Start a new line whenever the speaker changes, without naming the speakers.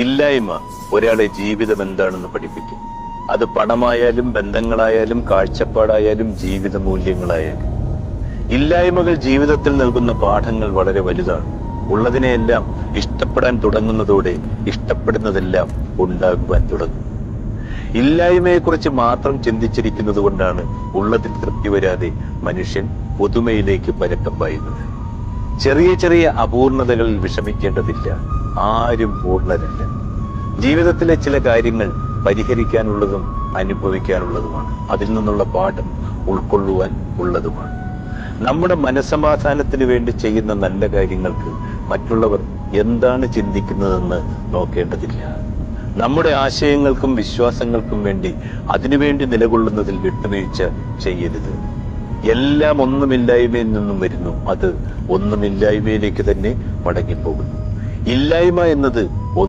ഇല്ലായ്മ ഒരാളെ ജീവിതം എന്താണെന്ന് പഠിപ്പിക്കും. അത് പണമായാലും ബന്ധങ്ങളായാലും കാഴ്ചപ്പാടായാലും ജീവിത മൂല്യങ്ങളായാലും. ഇല്ലായ്മകൾ ജീവിതത്തിൽ നൽകുന്ന പാഠങ്ങൾ വളരെ വലുതാണ്. ഉള്ളതിനെയെല്ലാം ഇഷ്ടപ്പെടാൻ തുടങ്ങുന്നതോടെ ഇഷ്ടപ്പെടുന്നതെല്ലാം ഉണ്ടാകുവാൻ തുടങ്ങും. ഇല്ലായ്മയെക്കുറിച്ച് മാത്രം ചിന്തിച്ചിരിക്കുന്നത് കൊണ്ടാണ് ഉള്ളതിൽ തൃപ്തി വരാതെ മനുഷ്യൻ പുതുമയിലേക്ക് പരക്കം പായുന്നത്. ചെറിയ ചെറിയ അപൂർണതകളിൽ വിഷമിക്കേണ്ടതില്ല. ആരും പൂർണ്ണരല്ല. ജീവിതത്തിലെ ചില കാര്യങ്ങൾ പരിഹരിക്കാനുള്ളതും അനുഭവിക്കാനുള്ളതുമാണ്. അതിൽ നിന്നുള്ള പാഠം ഉൾക്കൊള്ളുവാൻ ഉള്ളതുമാണ്. നമ്മുടെ മനസ്സമാധാനത്തിന് വേണ്ടി ചെയ്യുന്ന നല്ല കാര്യങ്ങൾക്ക് മറ്റുള്ളവർ എന്താണ് ചിന്തിക്കുന്നതെന്ന് നോക്കേണ്ടതില്ല. നമ്മുടെ ആശയങ്ങൾക്കും വിശ്വാസങ്ങൾക്കും വേണ്ടി അതിനുവേണ്ടി നിലകൊള്ളുന്നതിൽ വിട്ടുവീഴ്ച ചെയ്യരുത്. എല്ലാം ഒന്നുമില്ലായ്മയിൽ നിന്നും വരുന്നു. അത് ഒന്നുമില്ലായ്മയിലേക്ക് തന്നെ മടങ്ങിപ്പോകുന്നു. ഇല്ലായ്മ എന്നത്